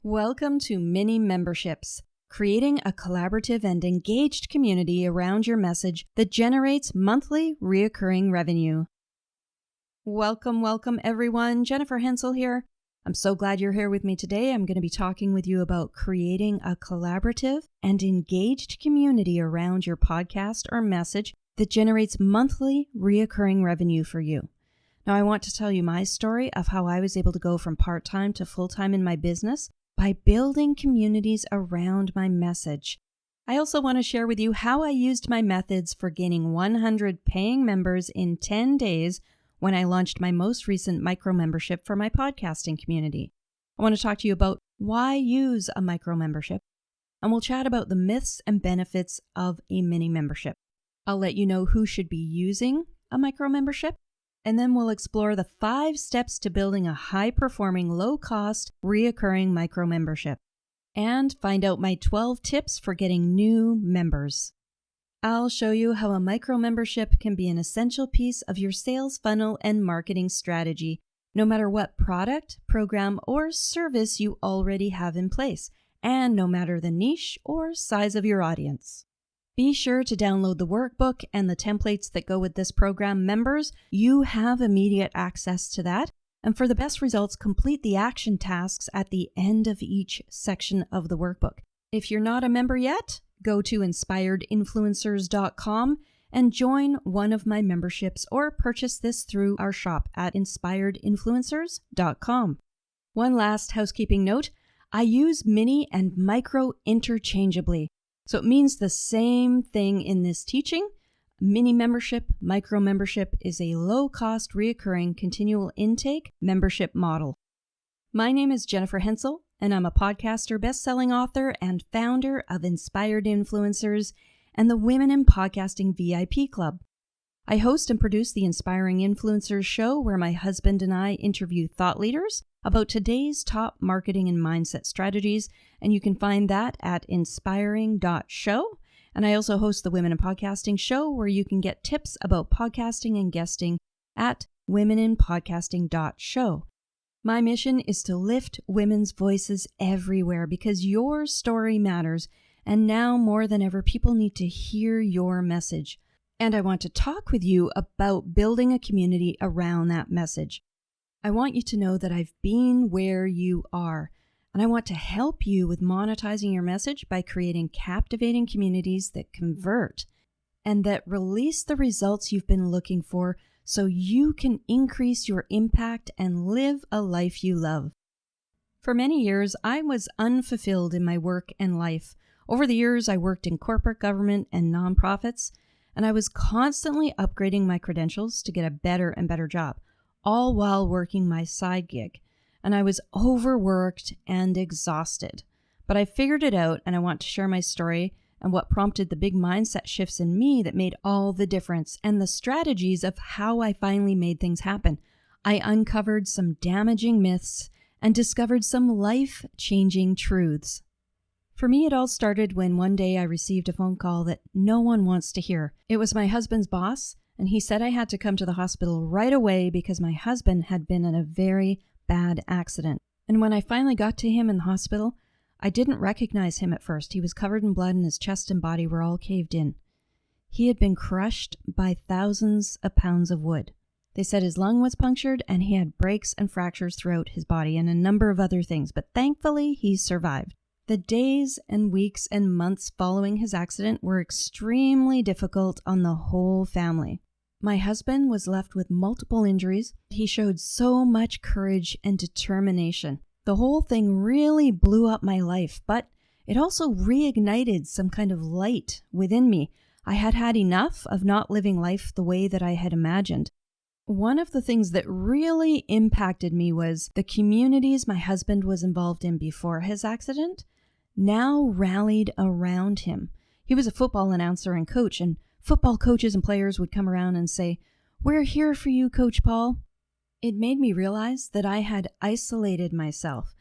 Welcome to Mini Memberships, creating a collaborative and engaged community around your message that generates monthly reoccurring revenue. Welcome everyone. Jennifer Hensel here. I'm so glad you're here with me today. I'm going to be talking with you about creating a collaborative and engaged community around your podcast or message that generates monthly reoccurring revenue for you. Now, I want to tell you my story of how I was able to go from part-time to full-time in my business by building communities around my message. I also want to share with you how I used my methods for gaining 100 paying members in 10 days when I launched my most recent micro membership for my podcasting community. I want to talk to you about why use a micro membership, and we'll chat about the myths and benefits of a mini membership. I'll let you know who should be using a micro membership, and then we'll explore the 5 steps to building a high-performing, low-cost, reoccurring micro membership, and find out my 12 tips for getting new members. I'll show you how a micro membership can be an essential piece of your sales funnel and marketing strategy, no matter what product, program, or service you already have in place, and no matter the niche or size of your audience. Be sure to download the workbook and the templates that go with this program. Members, you have immediate access to that. And for the best results, complete the action tasks at the end of each section of the workbook. If you're not a member yet, go to inspiredinfluencers.com and join one of my memberships or purchase this through our shop at inspiredinfluencers.com. One last housekeeping note, I use mini and micro interchangeably. So it means the same thing in this teaching. Mini membership, micro membership is a low-cost, reoccurring, continual intake membership model. My name is Jennifer Hensel, and I'm a podcaster, best-selling author, and founder of Inspired Influencers and the Women in Podcasting VIP Club. I host and produce the Inspiring Influencers show, where my husband and I interview thought leaders about today's top marketing and mindset strategies, and you can find that at inspiring.show. And I also host the Women in Podcasting show, where you can get tips about podcasting and guesting at womeninpodcasting.show. My mission is to lift women's voices everywhere because your story matters, and now more than ever, people need to hear your message. And I want to talk with you about building a community around that message. I want you to know that I've been where you are, and I want to help you with monetizing your message by creating captivating communities that convert and that release the results you've been looking for so you can increase your impact and live a life you love. For many years, I was unfulfilled in my work and life. Over the years, I worked in corporate, government, and nonprofits, and I was constantly upgrading my credentials to get a better and better job, all while working my side gig. And I was overworked and exhausted. But I figured it out, and I want to share my story and what prompted the big mindset shifts in me that made all the difference, and the strategies of how I finally made things happen. I uncovered some damaging myths and discovered some life-changing truths. For me, it all started when one day I received a phone call that no one wants to hear. It was my husband's boss, and he said I had to come to the hospital right away because my husband had been in a very bad accident. And when I finally got to him in the hospital, I didn't recognize him at first. He was covered in blood and his chest and body were all caved in. He had been crushed by thousands of pounds of wood. They said his lung was punctured and he had breaks and fractures throughout his body and a number of other things, but thankfully he survived. The days and weeks and months following his accident were extremely difficult on the whole family. My husband was left with multiple injuries. He showed so much courage and determination. The whole thing really blew up my life, but it also reignited some kind of light within me. I had had enough of not living life the way that I had imagined. One of the things that really impacted me was the communities my husband was involved in before his accident now rallied around him. He was a football announcer and coach, and football coaches and players would come around and say, "We're here for you, Coach Paul." It made me realize that I had isolated myself.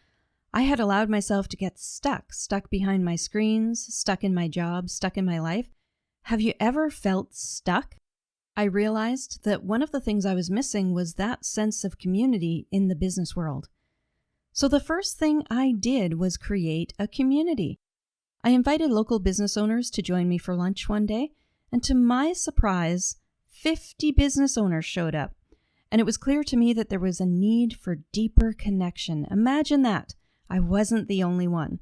I had allowed myself to get stuck behind my screens, stuck in my job, stuck in my life. Have you ever felt stuck? I realized that one of the things I was missing was that sense of community in the business world. So the first thing I did was create a community. I invited local business owners to join me for lunch one day, and to my surprise, 50 business owners showed up. And it was clear to me that there was a need for deeper connection. Imagine that. I wasn't the only one.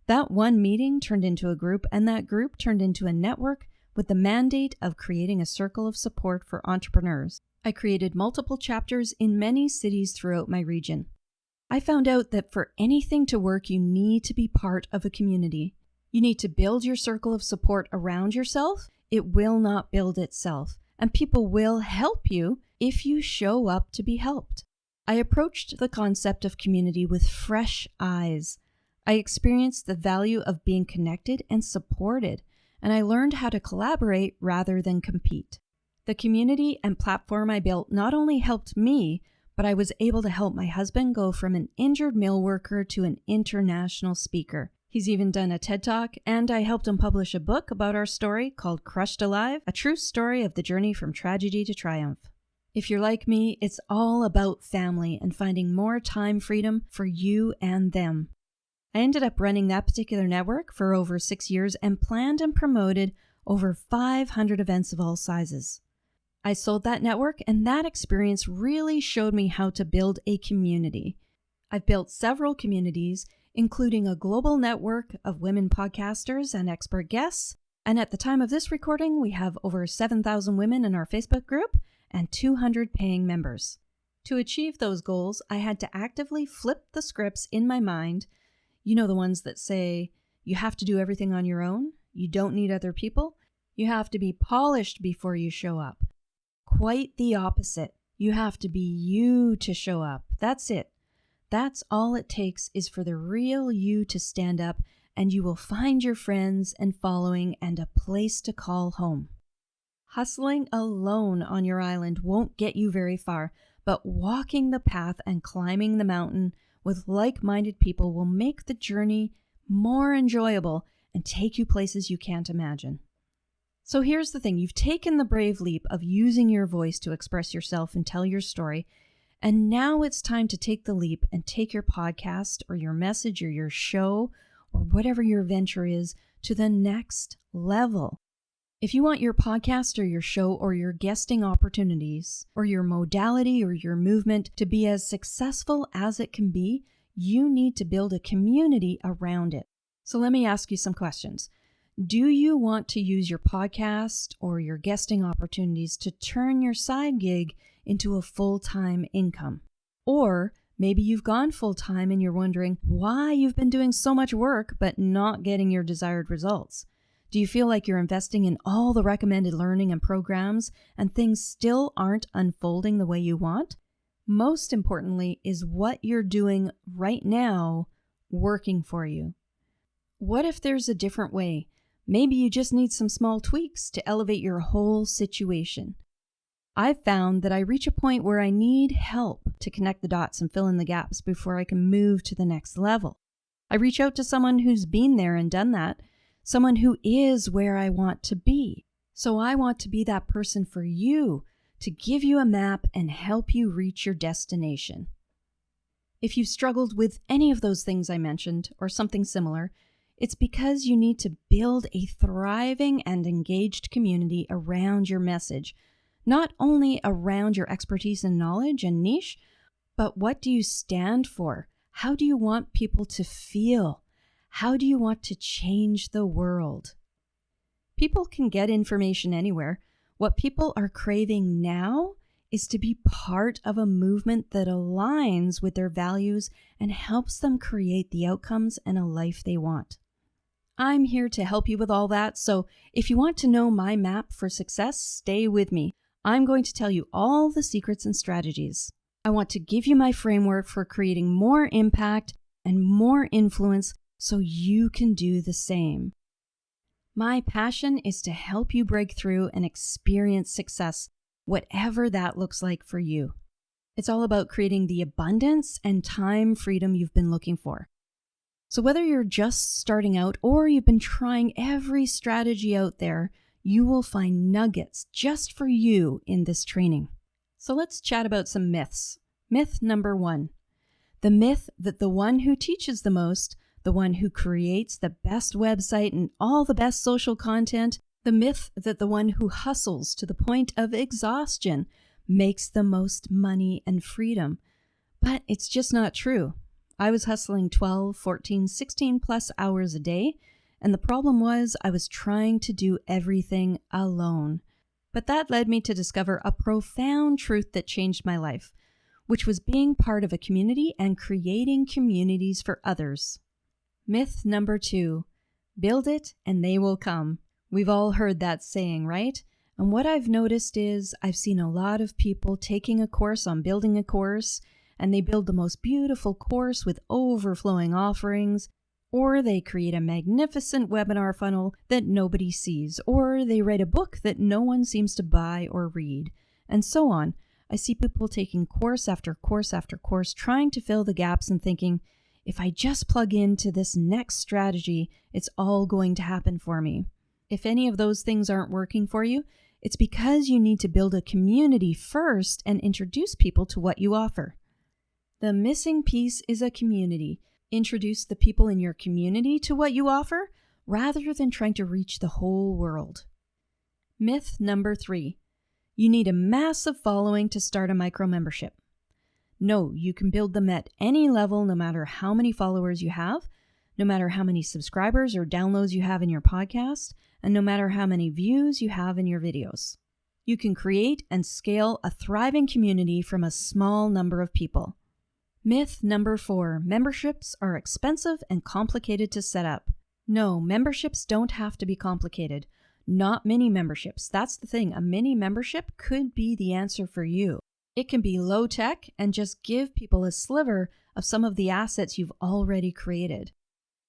That one meeting turned into a group, and that group turned into a network with the mandate of creating a circle of support for entrepreneurs. I created multiple chapters in many cities throughout my region. I found out that for anything to work, you need to be part of a community. You need to build your circle of support around yourself. It will not build itself, and people will help you if you show up to be helped. I approached the concept of community with fresh eyes. I experienced the value of being connected and supported, and I learned how to collaborate rather than compete. The community and platform I built not only helped me, but I was able to help my husband go from an injured mill worker to an international speaker. He's even done a TED Talk, and I helped him publish a book about our story called Crushed Alive, a true story of the journey from tragedy to triumph. If you're like me, it's all about family and finding more time freedom for you and them. I ended up running that particular network for over 6 years and planned and promoted over 500 events of all sizes. I sold that network, and that experience really showed me how to build a community. I've built several communities, including a global network of women podcasters and expert guests, and at the time of this recording, we have over 7,000 women in our Facebook group and 200 paying members. To achieve those goals, I had to actively flip the scripts in my mind. You know, the ones that say, you have to do everything on your own, you don't need other people, you have to be polished before you show up. Quite the opposite. You have to be you to show up. That's it. That's all it takes is for the real you to stand up, and you will find your friends and following and a place to call home. Hustling alone on your island won't get you very far, but walking the path and climbing the mountain with like-minded people will make the journey more enjoyable and take you places you can't imagine. So here's the thing. You've taken the brave leap of using your voice to express yourself and tell your story, and now it's time to take the leap and take your podcast or your message or your show or whatever your venture is to the next level. If you want your podcast or your show or your guesting opportunities or your modality or your movement to be as successful as it can be, you need to build a community around it. So let me ask you some questions. Do you want to use your podcast or your guesting opportunities to turn your side gig into a full-time income? Or maybe you've gone full-time and you're wondering why you've been doing so much work but not getting your desired results. Do you feel like you're investing in all the recommended learning and programs and things still aren't unfolding the way you want? Most importantly, is what you're doing right now working for you? What if there's a different way? Maybe you just need some small tweaks to elevate your whole situation. I've found that I reach a point where I need help to connect the dots and fill in the gaps before I can move to the next level. I reach out to someone who's been there and done that, someone who is where I want to be. So I want to be that person for you, to give you a map and help you reach your destination. If you've struggled with any of those things I mentioned, or something similar, it's because you need to build a thriving and engaged community around your message, not only around your expertise and knowledge and niche, but what do you stand for? How do you want people to feel? How do you want to change the world? People can get information anywhere. What people are craving now is to be part of a movement that aligns with their values and helps them create the outcomes and a life they want. I'm here to help you with all that, so if you want to know my map for success, stay with me. I'm going to tell you all the secrets and strategies. I want to give you my framework for creating more impact and more influence so you can do the same. My passion is to help you break through and experience success, whatever that looks like for you. It's all about creating the abundance and time freedom you've been looking for. So whether you're just starting out or you've been trying every strategy out there, you will find nuggets just for you in this training. So let's chat about some myths. Myth number 1. The myth that the one who teaches the most, the one who creates the best website and all the best social content, the myth that the one who hustles to the point of exhaustion makes the most money and freedom. But it's just not true. I was hustling 12, 14, 16 plus hours a day, and the problem was I was trying to do everything alone. But that led me to discover a profound truth that changed my life, which was being part of a community and creating communities for others. Myth number 2, build it and they will come. We've all heard that saying, right? And what I've noticed is I've seen a lot of people taking a course on building a course, and they build the most beautiful course with overflowing offerings, or they create a magnificent webinar funnel that nobody sees, or they write a book that no one seems to buy or read, and so on. I see people taking course after course after course, trying to fill the gaps and thinking, if I just plug into this next strategy, it's all going to happen for me. If any of those things aren't working for you, it's because you need to build a community first and introduce people to what you offer. The missing piece is a community. Introduce the people in your community to what you offer rather than trying to reach the whole world. Myth number 3. You need a massive following to start a micro membership. No, you can build them at any level, no matter how many followers you have, no matter how many subscribers or downloads you have in your podcast, and no matter how many views you have in your videos. You can create and scale a thriving community from a small number of people. Myth number 4, memberships are expensive and complicated to set up. No, memberships don't have to be complicated. Not mini memberships. That's the thing. A mini membership could be the answer for you. It can be low tech and just give people a sliver of some of the assets you've already created.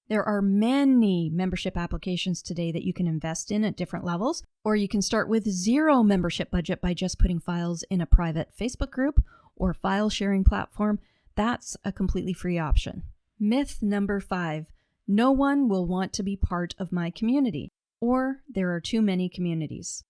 There are many membership applications today that you can invest in at different levels, or you can start with zero membership budget by just putting files in a private Facebook group or file sharing platform. That's a completely free option. Myth number 5, no one will want to be part of my community, or there are too many communities.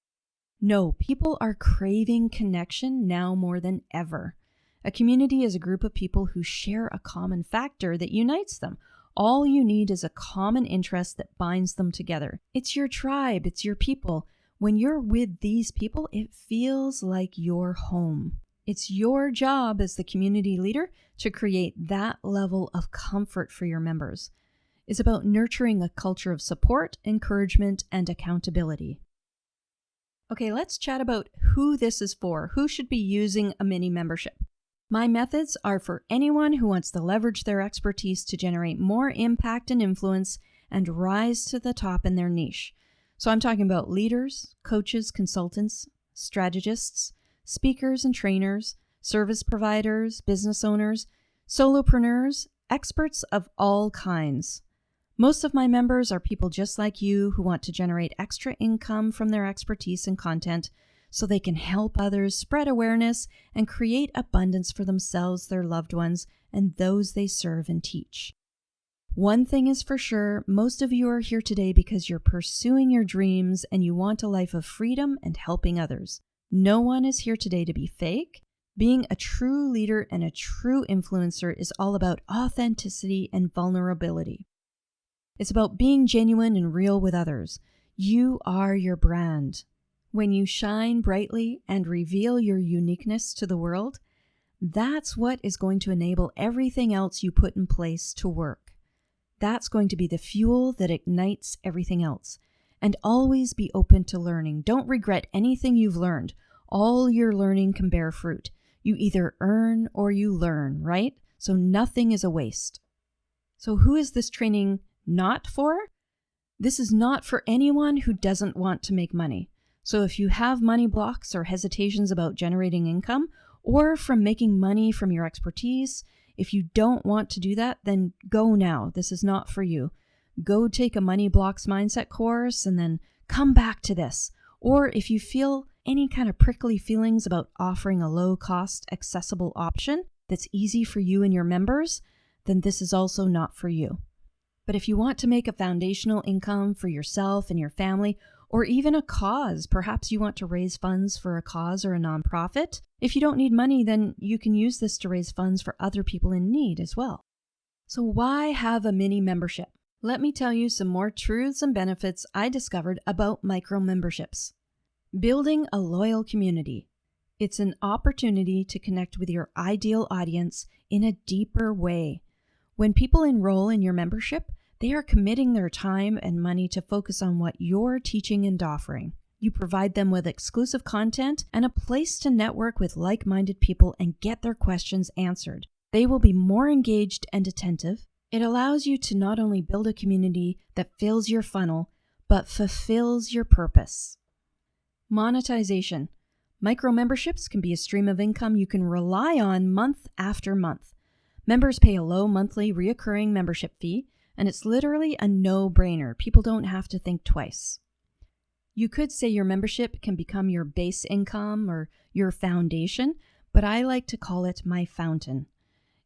No, people are craving connection now more than ever. A community is a group of people who share a common factor that unites them. All you need is a common interest that binds them together. It's your tribe, it's your people. When you're with these people, it feels like your home. It's your job as the community leader to create that level of comfort for your members. It's about nurturing a culture of support, encouragement, and accountability. Okay, let's chat about who this is for. Who should be using a mini membership? My methods are for anyone who wants to leverage their expertise to generate more impact and influence and rise to the top in their niche. So I'm talking about leaders, coaches, consultants, strategists, speakers and trainers, service providers, business owners, solopreneurs, experts of all kinds. Most of my members are people just like you who want to generate extra income from their expertise and content so they can help others spread awareness and create abundance for themselves, their loved ones, and those they serve and teach. One thing is for sure, most of you are here today because you're pursuing your dreams and you want a life of freedom and helping others. No one is here today to be fake. Being a true leader and a true influencer is all about authenticity and vulnerability. It's about being genuine and real with others. You are your brand. When you shine brightly and reveal your uniqueness to the world, that's what is going to enable everything else you put in place to work. That's going to be the fuel that ignites everything else. And always be open to learning. Don't regret anything you've learned. All your learning can bear fruit. You either earn or you learn, right? So nothing is a waste. So who is this training not for? This is not for anyone who doesn't want to make money. So if you have money blocks or hesitations about generating income or from making money from your expertise, if you don't want to do that, then go now. This is not for you. Go take a money blocks mindset course and then come back to this. Or if you feel any kind of prickly feelings about offering a low-cost, accessible option that's easy for you and your members, then this is also not for you. But if you want to make a foundational income for yourself and your family, or even a cause. Perhaps you want to raise funds for a cause or a nonprofit. If you don't need money, then you can use this to raise funds for other people in need as well. So why have a mini membership? Let me tell you some more truths and benefits I discovered about micro memberships. Building a loyal community. It's an opportunity to connect with your ideal audience in a deeper way. When people enroll in your membership, they are committing their time and money to focus on what you're teaching and offering. You provide them with exclusive content and a place to network with like-minded people and get their questions answered. They will be more engaged and attentive. It allows you to not only build a community that fills your funnel, but fulfills your purpose. Monetization. Micro memberships can be a stream of income you can rely on month after month. Members pay a low monthly recurring membership fee, and it's literally a no-brainer. People don't have to think twice. You could say your membership can become your base income or your foundation, but I like to call it my fountain.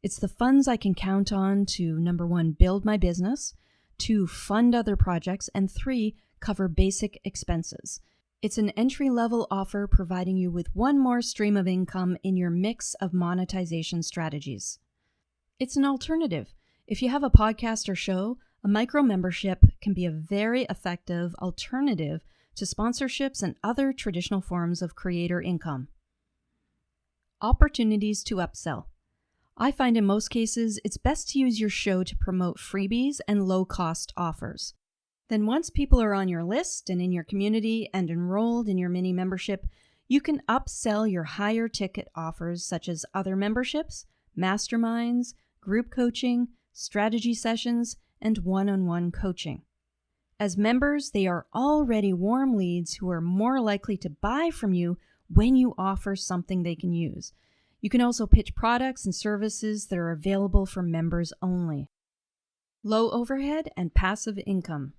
It's the funds I can count on to, number 1, build my business, 2, fund other projects, and 3, cover basic expenses. It's an entry-level offer providing you with one more stream of income in your mix of monetization strategies. It's an alternative. If you have a podcast or show, a micro membership can be a very effective alternative to sponsorships and other traditional forms of creator income. Opportunities to upsell. I find in most cases it's best to use your show to promote freebies and low-cost offers. Then once people are on your list and in your community and enrolled in your mini membership, you can upsell your higher ticket offers such as other memberships, masterminds, group coaching, strategy sessions, and one-on-one coaching. As members, they are already warm leads who are more likely to buy from you when you offer something they can use. You can also pitch products and services that are available for members only. Low overhead and passive income.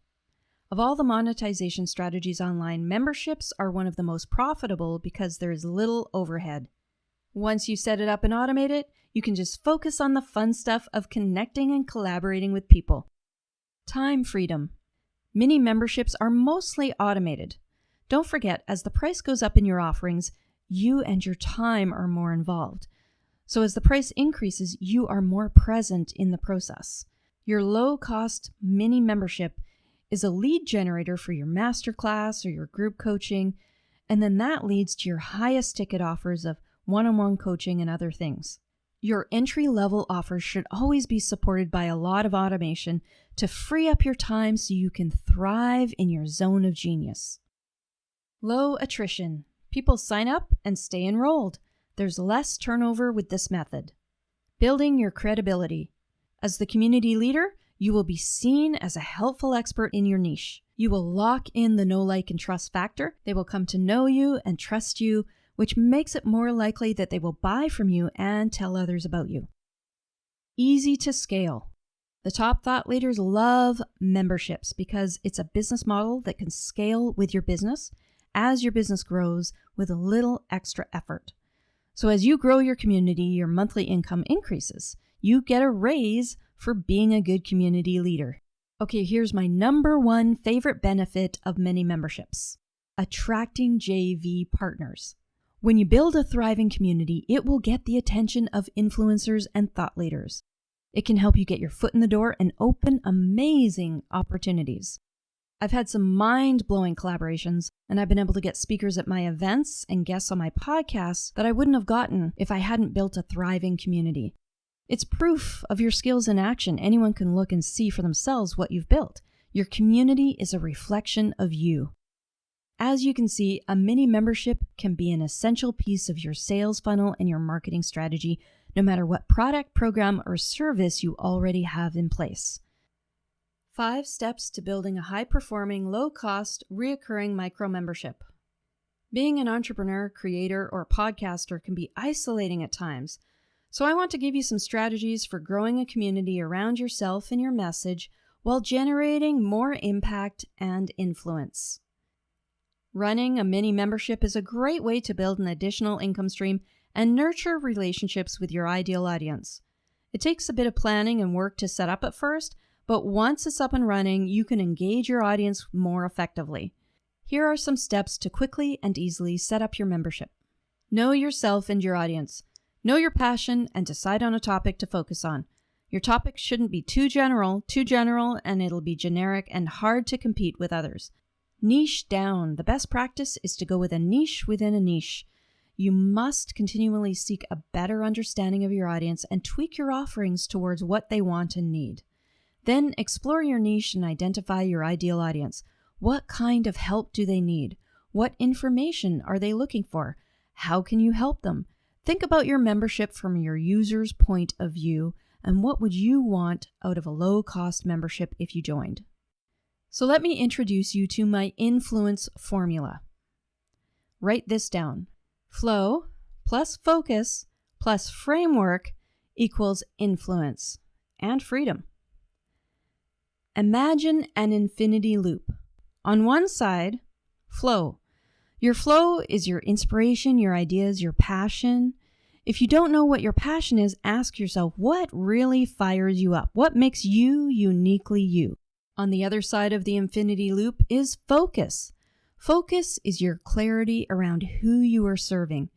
Of all the monetization strategies online, memberships are one of the most profitable because there is little overhead. Once you set it up and automate it, you can just focus on the fun stuff of connecting and collaborating with people. Time freedom. Mini memberships are mostly automated. Don't forget, as the price goes up in your offerings, you and your time are more involved. So as the price increases, you are more present in the process. Your low-cost mini membership is a lead generator for your masterclass or your group coaching, and then that leads to your highest ticket offers of one-on-one coaching and other things. Your entry-level offers should always be supported by a lot of automation to free up your time so you can thrive in your zone of genius. Low attrition. People sign up and stay enrolled. There's less turnover with this method. Building your credibility. As the community leader, you will be seen as a helpful expert in your niche. You will lock in the know, like, and trust factor. They will come to know you and trust you, which makes it more likely that they will buy from you and tell others about you. Easy to scale. The top thought leaders love memberships because it's a business model that can scale with your business as your business grows with a little extra effort. So as you grow your community, your monthly income increases. You get a raise for being a good community leader. Okay, here's my number 1 favorite benefit of many memberships: attracting JV partners. When you build a thriving community, it will get the attention of influencers and thought leaders. It can help you get your foot in the door and open amazing opportunities. I've had some mind-blowing collaborations, and I've been able to get speakers at my events and guests on my podcasts that I wouldn't have gotten if I hadn't built a thriving community. It's proof of your skills in action. Anyone can look and see for themselves what you've built. Your community is a reflection of you. As you can see, a mini membership can be an essential piece of your sales funnel and your marketing strategy, no matter what product, program, or service you already have in place. 5 steps to building a high-performing, low-cost, recurring micro-membership. Being an entrepreneur, creator, or podcaster can be isolating at times, so I want to give you some strategies for growing a community around yourself and your message while generating more impact and influence. Running a mini membership is a great way to build an additional income stream and nurture relationships with your ideal audience. It takes a bit of planning and work to set up at first, but once it's up and running, you can engage your audience more effectively. Here are some steps to quickly and easily set up your membership. Know yourself and your audience. Know your passion and decide on a topic to focus on. Your topic shouldn't be too general, and it'll be generic and hard to compete with others. Niche down. The best practice is to go with a niche within a niche. You must continually seek a better understanding of your audience and tweak your offerings towards what they want and need. Then explore your niche and identify your ideal audience. What kind of help do they need? What information are they looking for? How can you help them? Think about your membership from your user's point of view and what would you want out of a low-cost membership if you joined. So let me introduce you to my influence formula. Write this down. Flow plus focus plus framework equals influence and freedom. Imagine an infinity loop. On one side, flow. Your flow is your inspiration, your ideas, your passion. If you don't know what your passion is, ask yourself, what really fires you up? What makes you uniquely you? On the other side of the infinity loop is focus. Focus is your clarity around who you are serving,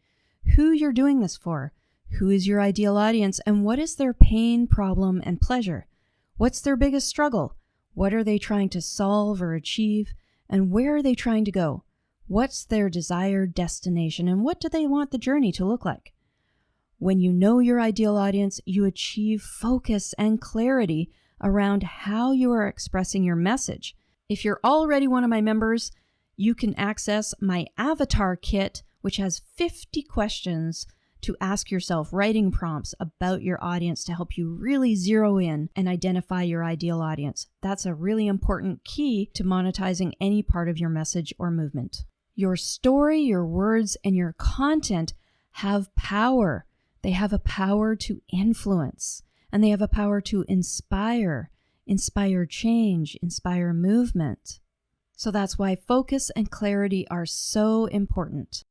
who you're doing this for, who is your ideal audience, and what is their pain, problem, and pleasure. What's their biggest struggle? What are they trying to solve or achieve? And where are they trying to go? What's their desired destination? And what do they want the journey to look like? When you know your ideal audience, you achieve focus and clarity around how you are expressing your message. If you're already one of my members, you can access my avatar kit, which has 50 questions to ask yourself, writing prompts about your audience to help you really zero in and identify your ideal audience. That's a really important key to monetizing any part of your message or movement. Your story, your words, and your content have power. They have a power to influence, and they have a power to inspire change, inspire movement. So that's why focus and clarity are so important.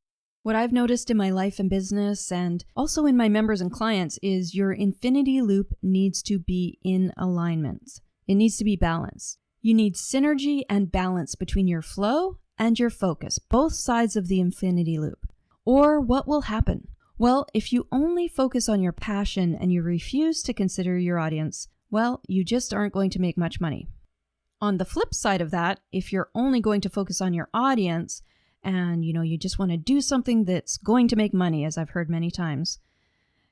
What I've noticed in my life and business and also in my members and clients is your infinity loop needs to be in alignment. It needs to be balanced. You need synergy and balance between your flow and your focus, both sides of the infinity loop. Or what will happen? Well, if you only focus on your passion and you refuse to consider your audience, well, you just aren't going to make much money. On the flip side of that, if you're only going to focus on your audience and you just want to do something that's going to make money, as I've heard many times,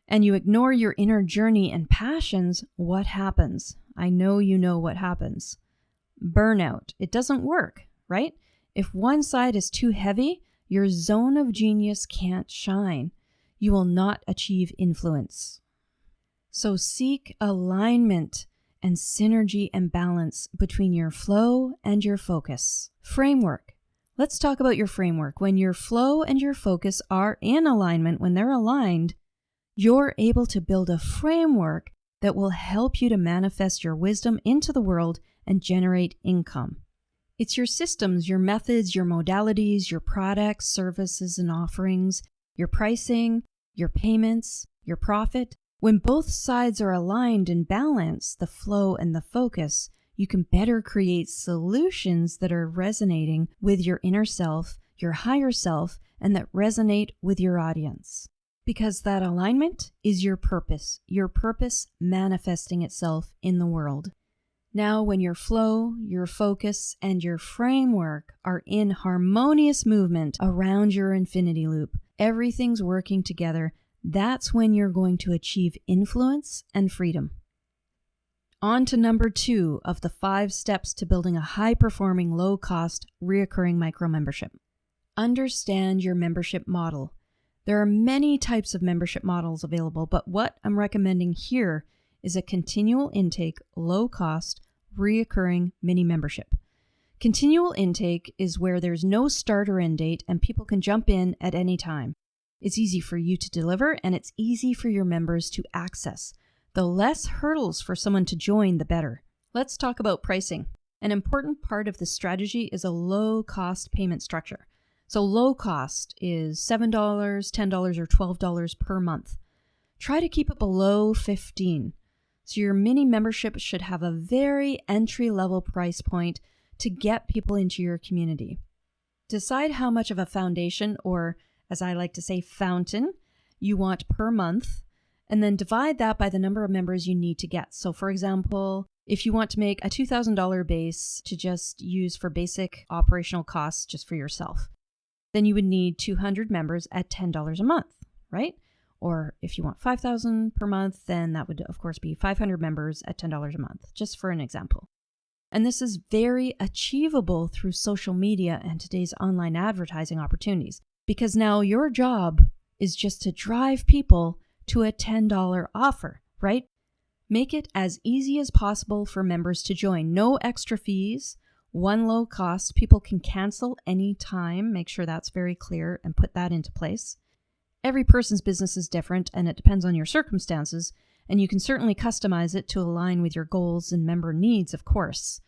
and you ignore your inner journey and passions, what happens? I know you know what happens. Burnout. It doesn't work, right? If one side is too heavy, your zone of genius can't shine. You will not achieve influence. So seek alignment and synergy and balance between your flow and your focus. Framework. Let's talk about your framework. When your flow and your focus are in alignment, when they're aligned, you're able to build a framework that will help you to manifest your wisdom into the world and generate income. It's your systems, your methods, your modalities, your products, services, and offerings, your pricing, your payments, your profit. When both sides are aligned and balanced, the flow and the focus, you can better create solutions that are resonating with your inner self, your higher self, and that resonate with your audience. Because that alignment is your purpose manifesting itself in the world. Now, when your flow, your focus, and your framework are in harmonious movement around your infinity loop, everything's working together. That's when you're going to achieve influence and freedom. On to number 2 of the 5 steps to building a high-performing, low-cost, reoccurring micro-membership. Understand your membership model. There are many types of membership models available, but what I'm recommending here is a continual intake, low-cost, reoccurring mini membership. Continual intake is where there's no start or end date and people can jump in at any time. It's easy for you to deliver and it's easy for your members to access. The less hurdles for someone to join, the better. Let's talk about pricing. An important part of the strategy is a low-cost payment structure. So low cost is $7, $10, or $12 per month. Try to keep it below $15. So your mini membership should have a very entry-level price point to get people into your community. Decide how much of a foundation, or as I like to say, fountain, you want per month, and then divide that by the number of members you need to get. So for example, if you want to make a $2,000 base to just use for basic operational costs just for yourself, then you would need 200 members at $10 a month, right? Or if you want 5,000 per month, then that would of course be 500 members at $10 a month, just for an example. And this is very achievable through social media and today's online advertising opportunities, because now your job is just to drive people to a $10 offer, right? Make it as easy as possible for members to join. No extra fees, one low cost. People can cancel anytime. Make sure that's very clear and put that into place. Every person's business is different and it depends on your circumstances, and you can certainly customize it to align with your goals and member needs, of course,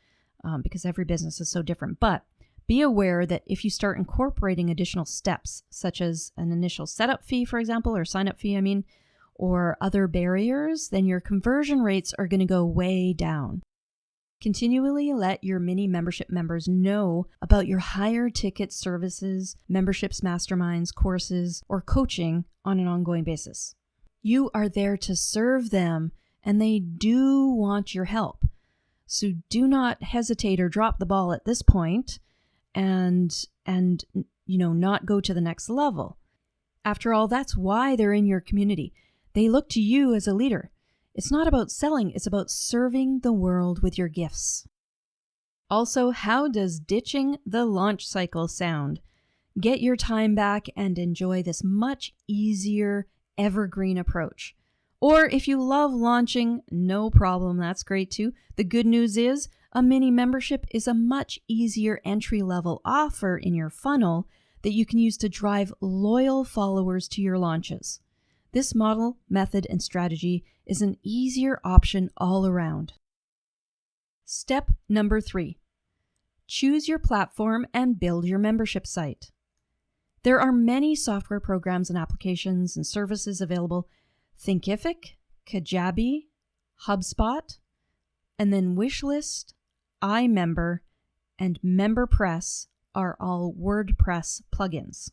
because every business is so different. But be aware that if you start incorporating additional steps, such as an initial setup fee, for example, or sign-up fee, or other barriers, then your conversion rates are going to go way down. Continually let your mini membership members know about your higher ticket services, memberships, masterminds, courses, or coaching on an ongoing basis. You are there to serve them, and they do want your help. So do not hesitate or drop the ball at this point and not go to the next level. After all, that's why they're in your community. They look to you as a leader. It's not about selling, it's about serving the world with your gifts. Also, how does ditching the launch cycle sound? Get your time back and enjoy this much easier, evergreen approach. Or if you love launching, no problem, that's great too. The good news is a mini membership is a much easier entry-level offer in your funnel that you can use to drive loyal followers to your launches. This model, method, and strategy is an easier option all around. Step number 3. Choose your platform and build your membership site. There are many software programs and applications and services available. Thinkific, Kajabi, HubSpot, and then Wishlist, iMember, and MemberPress are all WordPress plugins.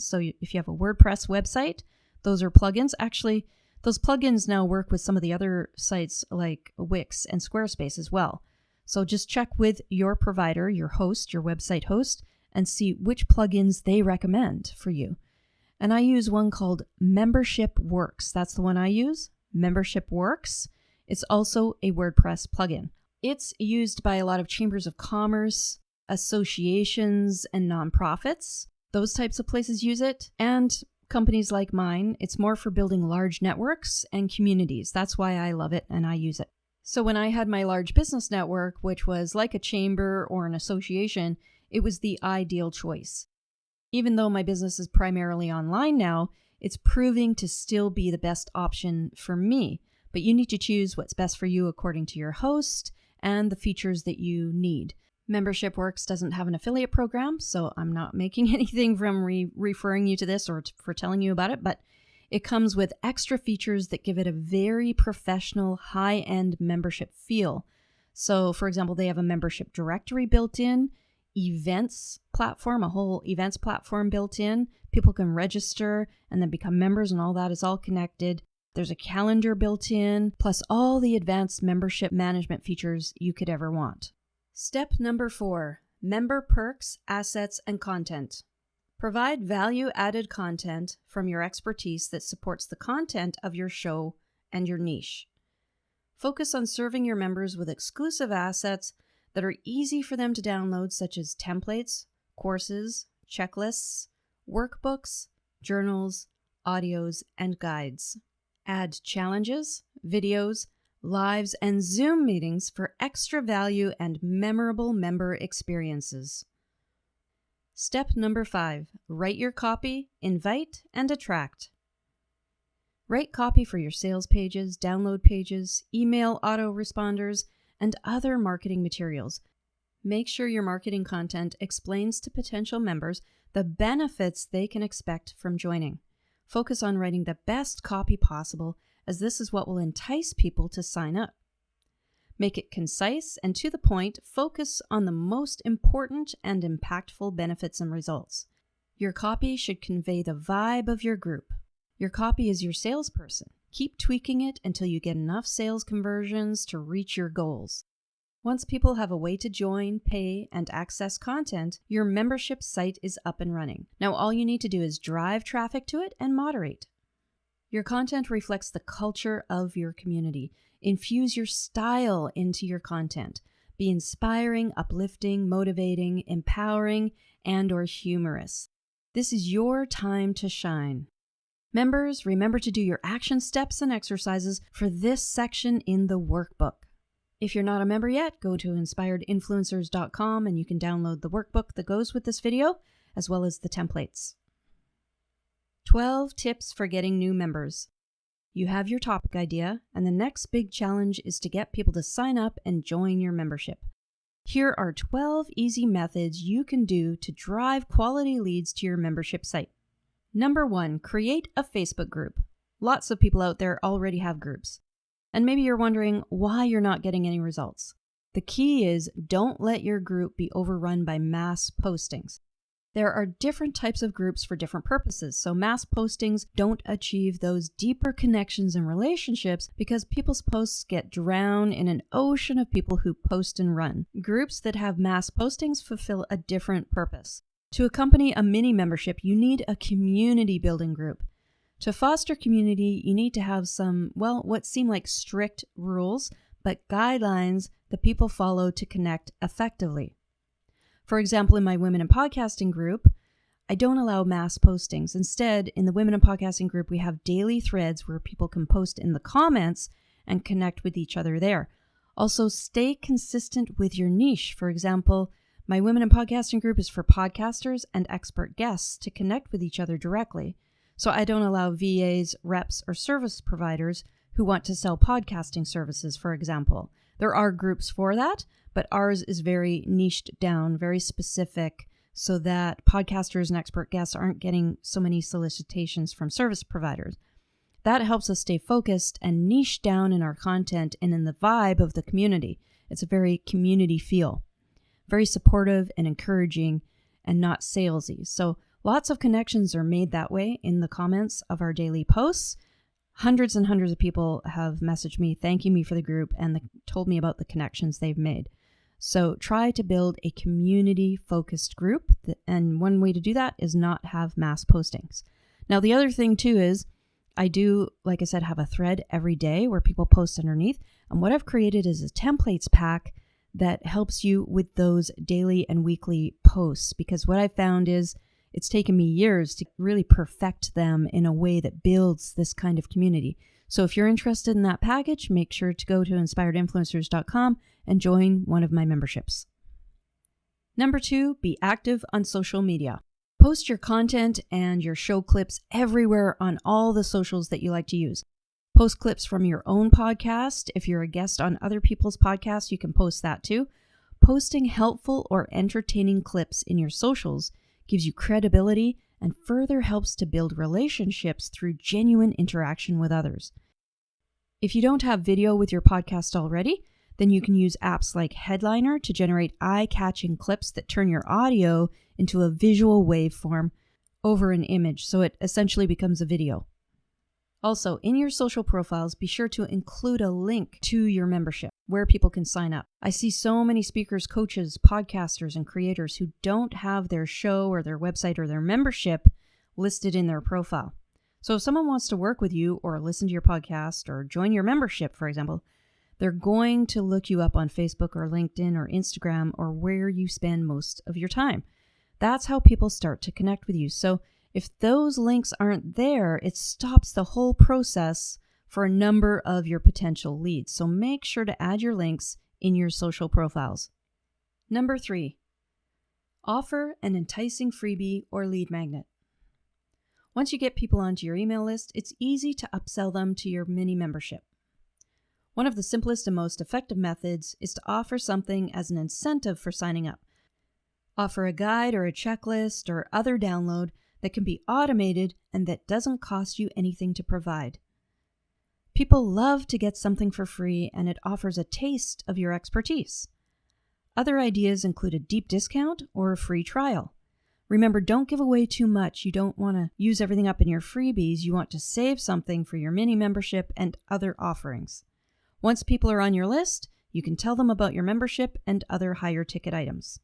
So if you have a WordPress website, those are plugins. Actually, those plugins now work with some of the other sites like Wix and Squarespace as well. So just check with your provider, your host, your website host, and see which plugins they recommend for you. And I use one called Membership Works. That's the one I use, Membership Works. It's also a WordPress plugin. It's used by a lot of chambers of commerce, associations, and nonprofits. Those types of places use it, and companies like mine. It's more for building large networks and communities. That's why I love it and I use it. So when I had my large business network, which was like a chamber or an association, it was the ideal choice. Even though my business is primarily online now, it's proving to still be the best option for me. But you need to choose what's best for you according to your host and the features that you need. Membership Works doesn't have an affiliate program, so I'm not making anything from referring you to this or for telling you about it, but it comes with extra features that give it a very professional, high-end membership feel. So, for example, they have a membership directory built in, events platform, a whole events platform built in. People can register and then become members, and all that is all connected. There's a calendar built in, plus all the advanced membership management features you could ever want. Step number 4, member perks, assets, and content. Provide value-added content from your expertise that supports the content of your show and your niche. Focus on serving your members with exclusive assets that are easy for them to download, such as templates, courses, checklists, workbooks, journals, audios, and guides. Add challenges, videos, lives, and Zoom meetings for extra value and memorable member experiences. Step number 5, write your copy, invite, and attract. Write copy for your sales pages, download pages, email autoresponders, and other marketing materials. Make sure your marketing content explains to potential members the benefits they can expect from joining. Focus on writing the best copy possible, as this is what will entice people to sign up. Make it concise and to the point. Focus on the most important and impactful benefits and results. Your copy should convey the vibe of your group. Your copy is your salesperson. Keep tweaking it until you get enough sales conversions to reach your goals. Once people have a way to join, pay, and access content, your membership site is up and running. Now all you need to do is drive traffic to it and moderate. Your content reflects the culture of your community. Infuse your style into your content. Be inspiring, uplifting, motivating, empowering, and/or humorous. This is your time to shine. Members, remember to do your action steps and exercises for this section in the workbook. If you're not a member yet, go to inspiredinfluencers.com and you can download the workbook that goes with this video, as well as the templates. 12 tips for getting new members. You have your topic idea, and the next big challenge is to get people to sign up and join your membership. Here are 12 easy methods you can do to drive quality leads to your membership site. Number 1, create a Facebook group. Lots of people out there already have groups. And maybe you're wondering why you're not getting any results. The key is don't let your group be overrun by mass postings. There are different types of groups for different purposes, so mass postings don't achieve those deeper connections and relationships because people's posts get drowned in an ocean of people who post and run. Groups that have mass postings fulfill a different purpose. To accompany a mini membership, you need a community building group. To foster community, you need to have some, what seem like strict rules, but guidelines that people follow to connect effectively. For example, in my Women in Podcasting group, I don't allow mass postings. Instead, in the Women in Podcasting group, we have daily threads where people can post in the comments and connect with each other there. Also, stay consistent with your niche. For example, my Women in Podcasting group is for podcasters and expert guests to connect with each other directly. So I don't allow VAs, reps, or service providers who want to sell podcasting services, for example. There are groups for that, but ours is very niched down, very specific, so that podcasters and expert guests aren't getting so many solicitations from service providers. That helps us stay focused and niche down in our content and in the vibe of the community. It's a very community feel, very supportive and encouraging and not salesy. So lots of connections are made that way in the comments of our daily posts. Hundreds and hundreds of people have messaged me thanking me for the group and told me about the connections they've made. So try to build a community-focused group, and one way to do that is not have mass postings. Now, the other thing too is I do, like I said, have a thread every day where people post underneath, and what I've created is a templates pack that helps you with those daily and weekly posts, because what I found is it's taken me years to really perfect them in a way that builds this kind of community. So if you're interested in that package, make sure to go to inspiredinfluencers.com and join one of my memberships. Number 2, be active on social media. Post your content and your show clips everywhere on all the socials that you like to use. Post clips from your own podcast. If you're a guest on other people's podcasts, you can post that too. Posting helpful or entertaining clips in your socials gives you credibility and further helps to build relationships through genuine interaction with others. If you don't have video with your podcast already, then you can use apps like Headliner to generate eye-catching clips that turn your audio into a visual waveform over an image, so it essentially becomes a video. Also, in your social profiles, be sure to include a link to your membership where people can sign up. I see so many speakers, coaches, podcasters, and creators who don't have their show or their website or their membership listed in their profile. So if someone wants to work with you or listen to your podcast or join your membership, for example, they're going to look you up on Facebook or LinkedIn or Instagram or where you spend most of your time. That's how people start to connect with you. So if those links aren't there, it stops the whole process for a number of your potential leads. So make sure to add your links in your social profiles. Number 3, offer an enticing freebie or lead magnet. Once you get people onto your email list, it's easy to upsell them to your mini membership. One of the simplest and most effective methods is to offer something as an incentive for signing up. Offer a guide or a checklist or other download that can be automated and that doesn't cost you anything to provide. People love to get something for free, and it offers a taste of your expertise. Other ideas include a deep discount or a free trial. Remember, don't give away too much. You don't want to use everything up in your freebies. You want to save something for your mini membership and other offerings. Once people are on your list, you can tell them about your membership and other higher ticket items.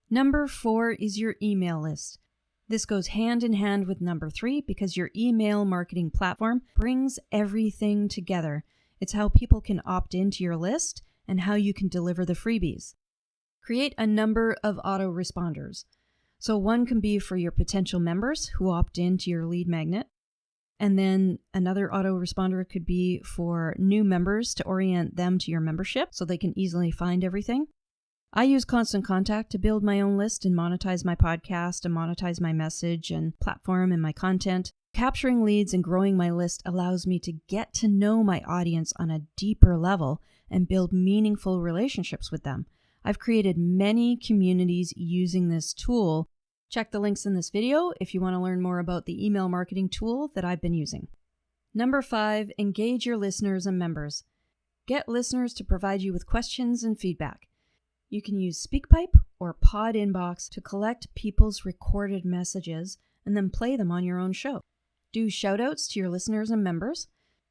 Number 4 is your email list. This goes hand in hand with number 3 because your email marketing platform brings everything together. It's how people can opt into your list and how you can deliver the freebies. Create a number of autoresponders. So one can be for your potential members who opt into your lead magnet. And then another autoresponder could be for new members to orient them to your membership so they can easily find everything. I use Constant Contact to build my own list and monetize my podcast and monetize my message and platform and my content. Capturing leads and growing my list allows me to get to know my audience on a deeper level and build meaningful relationships with them. I've created many communities using this tool. Check the links in this video if you want to learn more about the email marketing tool that I've been using. Number 5, engage your listeners and members. Get listeners to provide you with questions and feedback. You can use SpeakPipe or Pod Inbox to collect people's recorded messages and then play them on your own show. Do shout-outs to your listeners and members.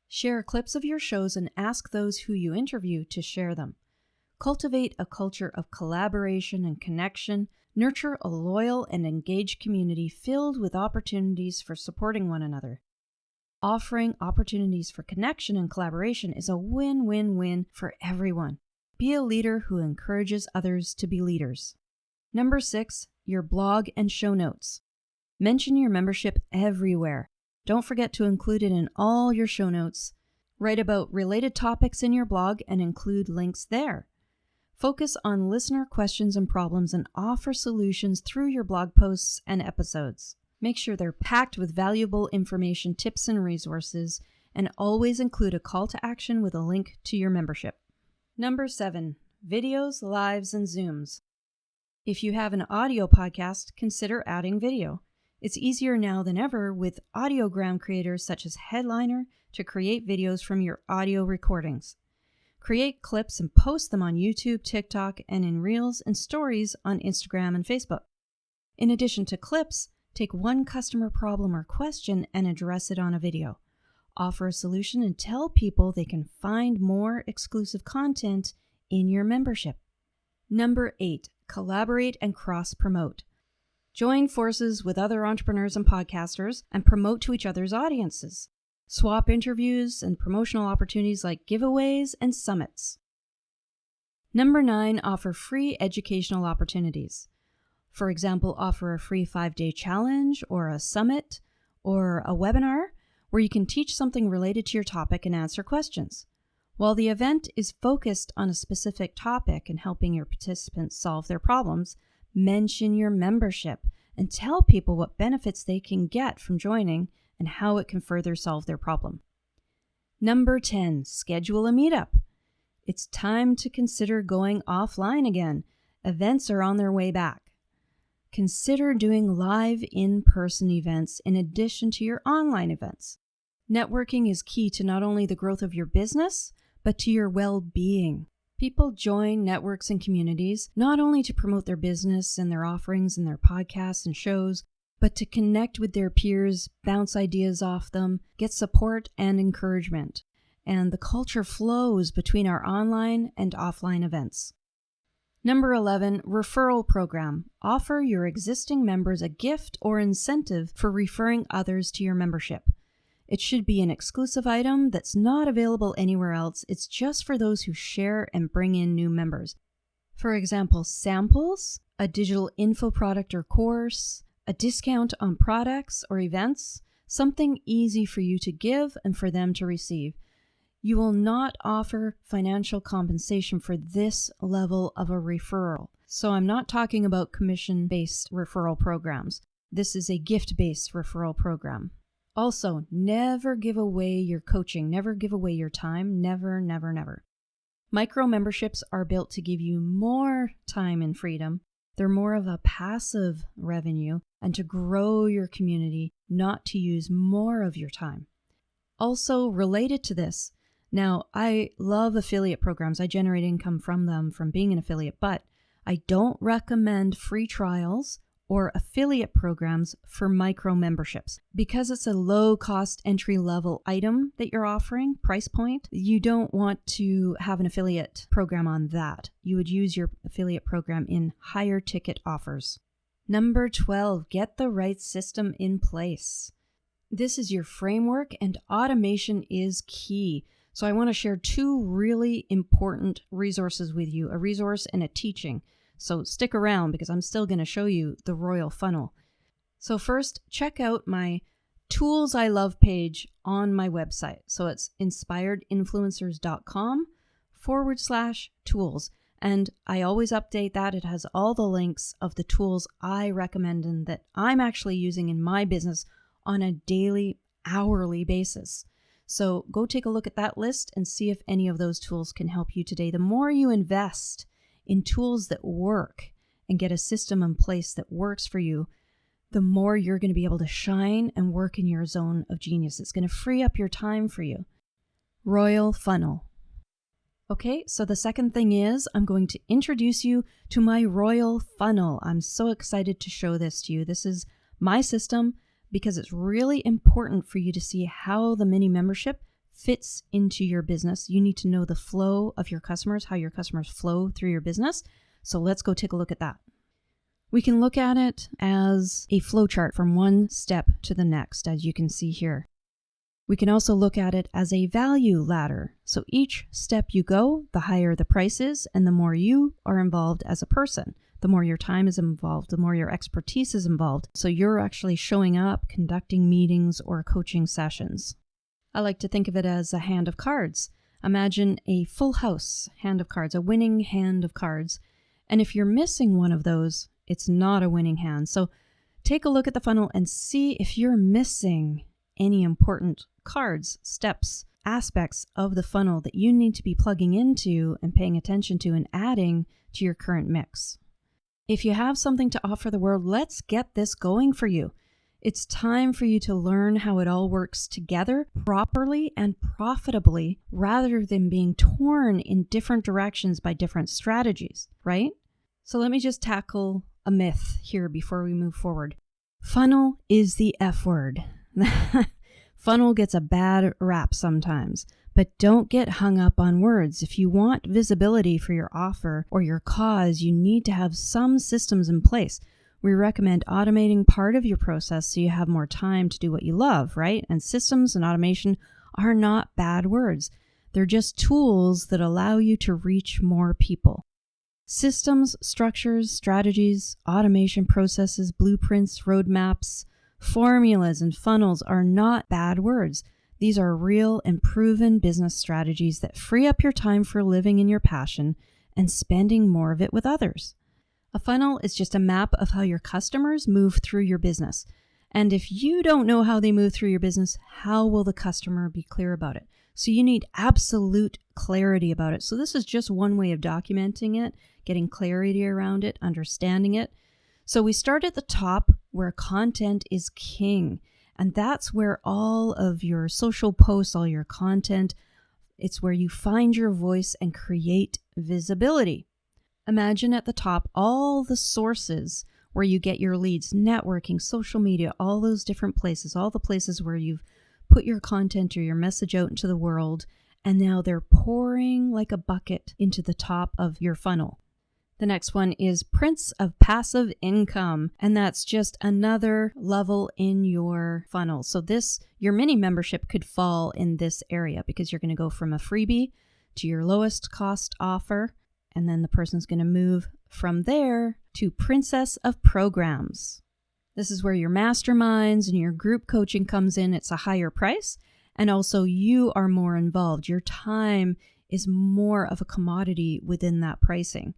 Share clips of your shows and ask those who you interview to share them. Cultivate a culture of collaboration and connection. Nurture a loyal and engaged community filled with opportunities for supporting one another. Offering opportunities for connection and collaboration is a win-win-win for everyone. Be a leader who encourages others to be leaders. Number 6, your blog and show notes. Mention your membership everywhere. Don't forget to include it in all your show notes. Write about related topics in your blog and include links there. Focus on listener questions and problems and offer solutions through your blog posts and episodes. Make sure they're packed with valuable information, tips, and resources, and always include a call to action with a link to your membership. Number 7, videos, lives, and Zooms. If you have an audio podcast, consider adding video. It's easier now than ever with audiogram creators such as Headliner to create videos from your audio recordings. Create clips and post them on YouTube, TikTok, and in Reels and Stories on Instagram and Facebook. In addition to clips, take one customer problem or question and address it on a video. Offer a solution and tell people they can find more exclusive content in your membership. Number 8, collaborate and cross-promote. Join forces with other entrepreneurs and podcasters and promote to each other's audiences. Swap interviews and promotional opportunities like giveaways and summits. Number 9, offer free educational opportunities. For example, offer a free 5-day challenge or a summit or a webinar where you can teach something related to your topic and answer questions. While the event is focused on a specific topic and helping your participants solve their problems, mention your membership and tell people what benefits they can get from joining and how it can further solve their problem. Number 10, schedule a meetup. It's time to consider going offline again. Events are on their way back. Consider doing live in-person events in addition to your online events. Networking is key to not only the growth of your business, but to your well-being. People join networks and communities not only to promote their business and their offerings and their podcasts and shows, but to connect with their peers, bounce ideas off them, get support and encouragement. And the culture flows between our online and offline events. Number 11, referral program. Offer your existing members a gift or incentive for referring others to your membership. It should be an exclusive item that's not available anywhere else. It's just for those who share and bring in new members. For example, samples, a digital info product or course, a discount on products or events, something easy for you to give and for them to receive. You will not offer financial compensation for this level of a referral. So I'm not talking about commission-based referral programs. This is a gift-based referral program. Also, never give away your coaching. Never give away your time. Never, never, never. Micro memberships are built to give you more time and freedom. They're more of a passive revenue and to grow your community, not to use more of your time. Also related to this, now I love affiliate programs. I generate income from them from being an affiliate, but I don't recommend free trials or affiliate programs for micro memberships. Because it's a low cost entry level item that you're offering, price point, you don't want to have an affiliate program on that. You would use your affiliate program in higher ticket offers. Number 12, get the right system in place. This is your framework, and automation is key. So I want to share two really important resources with you, a resource and a teaching. So stick around because I'm still going to show you the Royal Funnel. So first, check out my Tools I Love page on my website. So it's inspiredinfluencers.com/tools. And I always update that. It has all the links of the tools I recommend and that I'm actually using in my business on a daily, hourly basis. So go take a look at that list and see if any of those tools can help you today. The more you invest in tools that work and get a system in place that works for you, the more you're going to be able to shine and work in your zone of genius. It's going to free up your time for you. Royal Funnel. Okay, so the second thing is I'm going to introduce you to my Royal Funnel. I'm so excited to show this to you. This is my system because it's really important for you to see how the mini membership fits into your business. You need to know the flow of your customers, how your customers flow through your business. So let's go take a look at that. We can look at it as a flow chart from one step to the next, as you can see here. We can also look at it as a value ladder. So each step you go, the higher the price is, and the more you are involved as a person. The more your time is involved, the more your expertise is involved. So you're actually showing up, conducting meetings or coaching sessions. I like to think of it as a hand of cards. Imagine a full house hand of cards, a winning hand of cards. And if you're missing one of those, it's not a winning hand. So take a look at the funnel and see if you're missing any important cards, steps, aspects of the funnel that you need to be plugging into and paying attention to and adding to your current mix. If you have something to offer the world, let's get this going for you. It's time for you to learn how it all works together properly and profitably rather than being torn in different directions by different strategies, right? So let me just tackle a myth here before we move forward. Funnel is the F word. Funnel gets a bad rap sometimes, but don't get hung up on words. If you want visibility for your offer or your cause, you need to have some systems in place. We recommend automating part of your process so you have more time to do what you love, right? And systems and automation are not bad words. They're just tools that allow you to reach more people. Systems, structures, strategies, automation processes, blueprints, roadmaps, formulas, and funnels are not bad words. These are real and proven business strategies that free up your time for living in your passion and spending more of it with others. A funnel is just a map of how your customers move through your business. And if you don't know how they move through your business, how will the customer be clear about it? So you need absolute clarity about it. So this is just one way of documenting it, getting clarity around it, understanding it. So we start at the top where content is king. And that's where all of your social posts, all your content, it's where you find your voice and create visibility. Imagine at the top all the sources where you get your leads, networking, social media, all those different places, all the places where you've put your content or your message out into the world, and now they're pouring like a bucket into the top of your funnel. The next one is Prince of Passive Income, and that's just another level in your funnel. So your mini membership could fall in this area because you're going to go from a freebie to your lowest cost offer, and then the person's going to move from there to Princess of Programs. This is where your masterminds and your group coaching comes in. It's a higher price, and also you are more involved. Your time is more of a commodity within that pricing.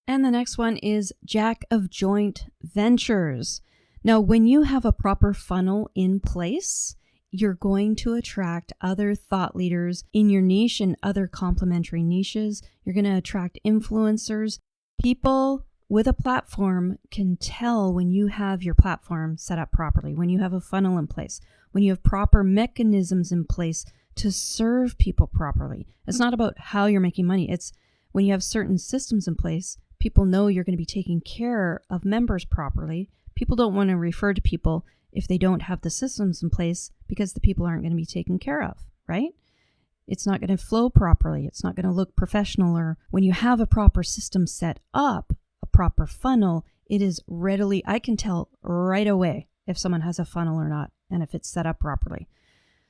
And the next one is Jack of Joint Ventures. Now, when you have a proper funnel in place, you're going to attract other thought leaders in your niche and other complementary niches. You're going to attract influencers. People with a platform can tell when you have your platform set up properly, when you have a funnel in place, when you have proper mechanisms in place to serve people properly. It's not about how you're making money. It's when you have certain systems in place, people know you're going to be taking care of members properly. People don't want to refer to people if they don't have the systems in place because the people aren't going to be taken care of, right? It's not going to flow properly. It's not going to look professional. Or when you have a proper system set up, a proper funnel, it is readily, I can tell right away if someone has a funnel or not and if it's set up properly.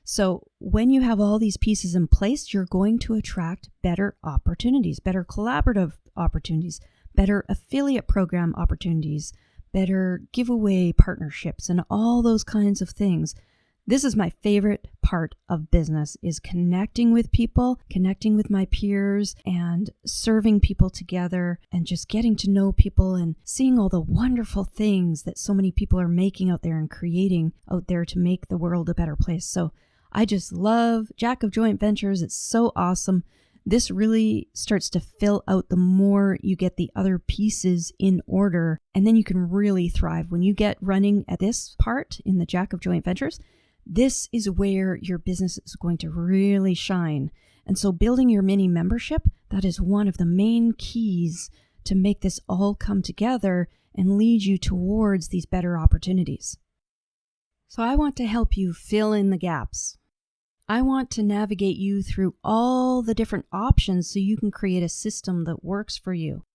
So when you have all these pieces in place, you're going to attract better opportunities, better collaborative opportunities, better affiliate program opportunities, better giveaway partnerships, and all those kinds of things. This is my favorite part of business, is connecting with people, connecting with my peers, and serving people together, and just getting to know people and seeing all the wonderful things that so many people are making out there and creating out there to make the world a better place. So I just love Jack of Joint Ventures. It's so awesome. This really starts to fill out the more you get the other pieces in order, and then you can really thrive. When you get running at this part in the Jack of Joint Ventures, this is where your business is going to really shine. And so building your mini membership, that is one of the main keys to make this all come together and lead you towards these better opportunities. So I want to help you fill in the gaps. I want to navigate you through all the different options so you can create a system that works for you.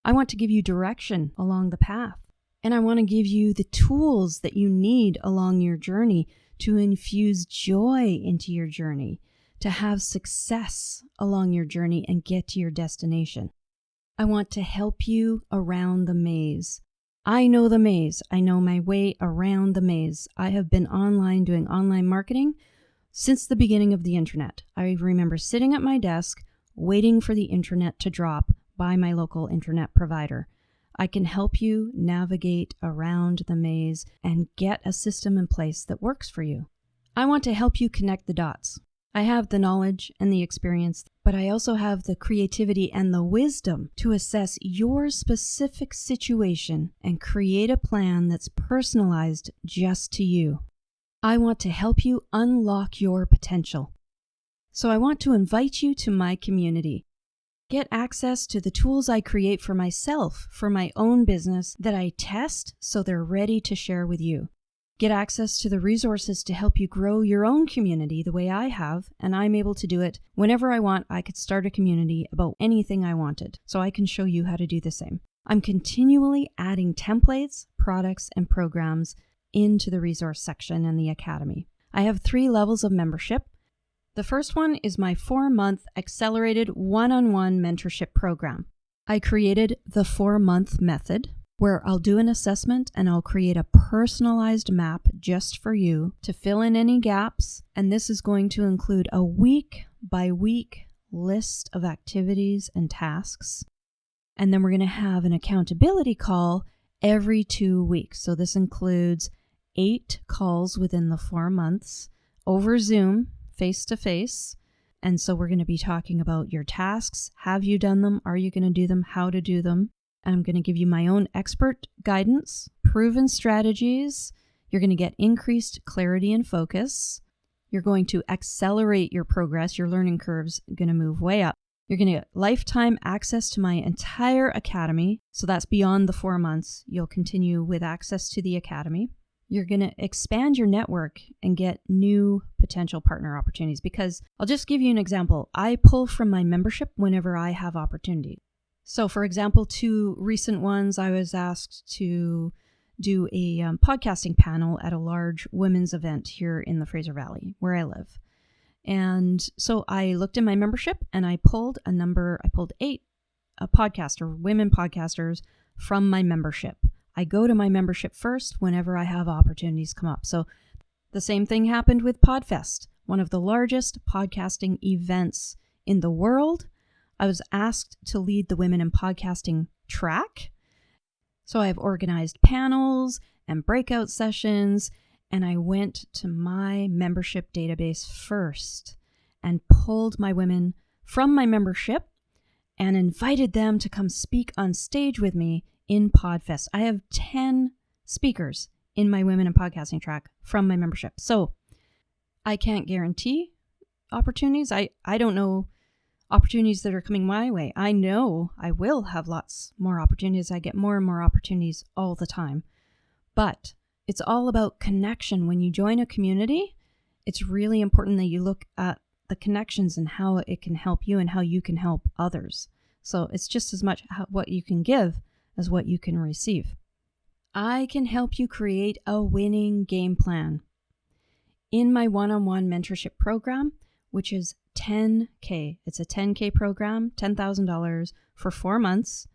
I want to give you direction along the path. And I want to give you the tools that you need along your journey to infuse joy into your journey, to have success along your journey and get to your destination. I want to help you around the maze. I know the maze. I know my way around the maze. I have been online doing online marketing since the beginning of the internet. I remember sitting at my desk waiting for the internet to drop by my local internet provider. I can help you navigate around the maze and get a system in place that works for you. I want to help you connect the dots. I have the knowledge and the experience, but I also have the creativity and the wisdom to assess your specific situation and create a plan that's personalized just to you. I want to help you unlock your potential. So I want to invite you to my community. Get access to the tools I create for myself, for my own business, that I test so they're ready to share with you. Get access to the resources to help you grow your own community the way I have, and I'm able to do it whenever I want. I could start a community about anything I wanted, so I can show you how to do the same. I'm continually adding templates, products, and programs into the resource section and the academy. I have 3 levels of membership. The first one is my 4-month accelerated one-on-one mentorship program. I created the 4-month method, where I'll do an assessment and I'll create a personalized map just for you to fill in any gaps. And this is going to include a week-by-week list of activities and tasks. And then we're going to have an accountability call every 2 weeks. So this includes 8 calls within the 4 months over Zoom, face-to-face. And so we're going to be talking about your tasks. Have you done them? Are you going to do them? How to do them? And I'm going to give you my own expert guidance, proven strategies. You're going to get increased clarity and focus. You're going to accelerate your progress. Your learning curve's going to move way up. You're going to get lifetime access to my entire academy. So that's beyond the 4 months. You'll continue with access to the academy. You're going to expand your network and get new potential partner opportunities, because I'll just give you an example. I pull from my membership whenever I have opportunity. So for example, 2 recent ones, I was asked to do a podcasting panel at a large women's event here in the Fraser Valley where I live. And so I looked in my membership and I pulled 8 women podcasters from my membership. I go to my membership first whenever I have opportunities come up. So the same thing happened with PodFest, one of the largest podcasting events in the world. I was asked to lead the Women in Podcasting track. So I've organized panels and breakout sessions, and I went to my membership database first and pulled my women from my membership and invited them to come speak on stage with me in PodFest. I have 10 speakers in my Women in Podcasting track from my membership. So I can't guarantee opportunities. I don't know opportunities that are coming my way. I know I will have lots more opportunities. I get more and more opportunities all the time. But it's all about connection. When you join a community, it's really important that you look at the connections and how it can help you and how you can help others. So it's just as much what you can give as what you can receive. I can help you create a winning game plan. In my one-on-one mentorship program, which is $10K. It's a $10K program, $10,000 for 4 months.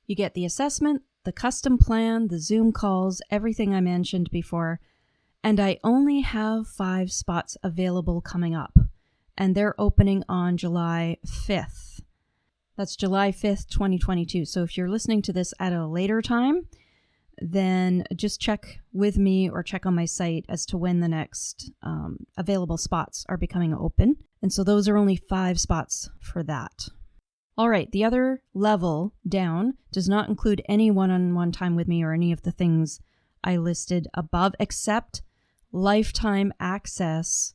You get the assessment, the custom plan, the Zoom calls, everything I mentioned before. And I only have 5 spots available coming up. And they're opening on July 5th. That's July 5th, 2022. So if you're listening to this at a later time, then just check with me or check on my site as to when the next available spots are becoming open. And so those are only 5 spots for that. All right, the other level down does not include any one-on-one time with me or any of the things I listed above, except lifetime access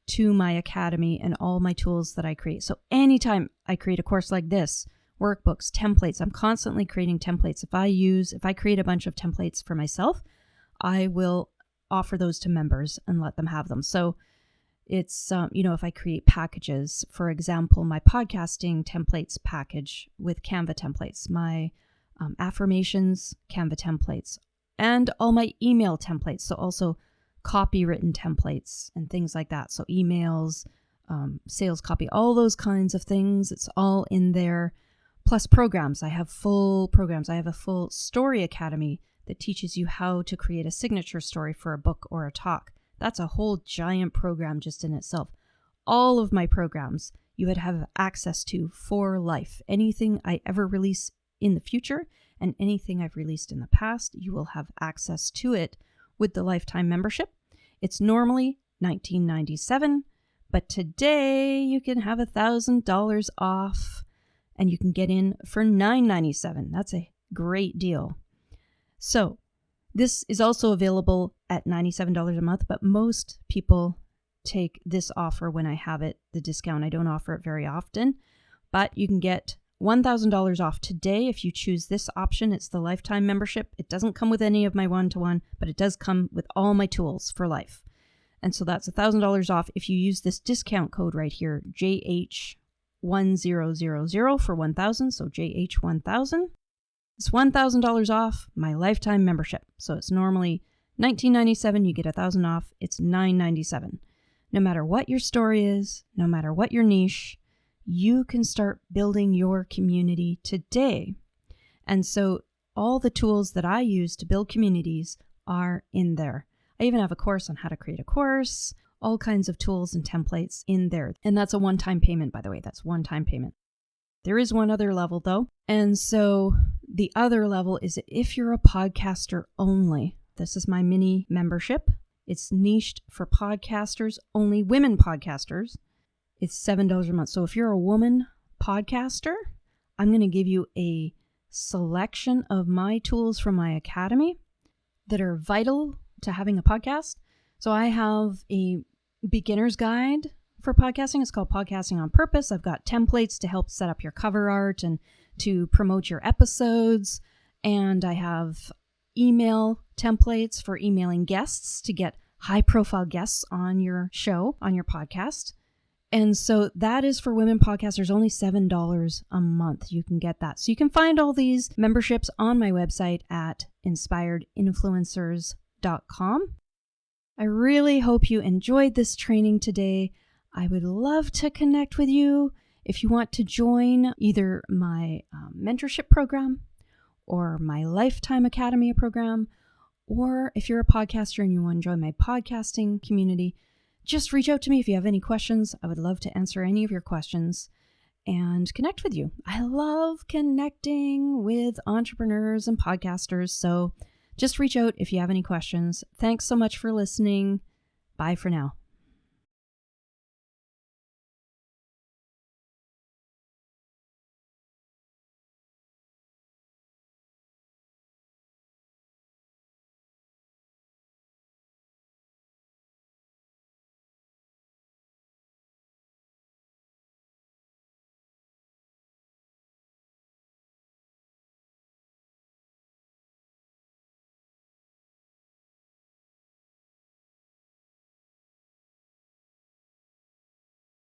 to my academy and all my tools that I create. So anytime I create a course like this, workbooks, templates, I'm constantly creating templates. If I create a bunch of templates for myself, I will offer those to members and let them have them. So it's, if I create packages, for example, my podcasting templates package with Canva templates, my affirmations Canva templates, and all my email templates. So also copywritten templates and things like that. So emails, sales copy, all those kinds of things. It's all in there. Plus programs. I have full programs. I have a full story academy that teaches you how to create a signature story for a book or a talk. That's a whole giant program just in itself. All of my programs you would have access to for life. Anything I ever release in the future and anything I've released in the past, you will have access to it with the lifetime membership. It's normally $19.97, but today you can have $1,000 off and you can get in for $9.97. That's a great deal. So this is also available at $97 a month, but most people take this offer when I have it, the discount. I don't offer it very often, but you can get $1,000 off today if you choose this option. It's the lifetime membership. It doesn't come with any of my one-to-one, but it does come with all my tools for life. And so that's $1,000 off if you use this discount code right here, JH1000 for 1,000. So JH1000. It's $1,000 off my lifetime membership. So it's normally $19.97. You get $1,000 off. It's $9.97. No matter what your story is, no matter what your niche, you can start building your community today. And so all the tools that I use to build communities are in there. I even have a course on how to create a course, all kinds of tools and templates in there. And that's a one-time payment, by the way. That's one-time payment. There is one other level though. And so the other level is if you're a podcaster only. This is my mini membership. It's niched for podcasters, only women podcasters. It's $7 a month. So if you're a woman podcaster, I'm going to give you a selection of my tools from my academy that are vital to having a podcast. So I have a beginner's guide for podcasting. It's called Podcasting on Purpose. I've got templates to help set up your cover art and to promote your episodes. And I have email templates for emailing guests to get high-profile guests on your show, on your podcast. And so that is for women podcasters, only $7 a month. You can get that. So you can find all these memberships on my website at inspiredinfluencers.com. I really hope you enjoyed this training today. I would love to connect with you. If you want to join either my mentorship program or my Lifetime Academy program, or if you're a podcaster and you want to join my podcasting community, just reach out to me if you have any questions. I would love to answer any of your questions and connect with you. I love connecting with entrepreneurs and podcasters, so just reach out if you have any questions. Thanks so much for listening. Bye for now.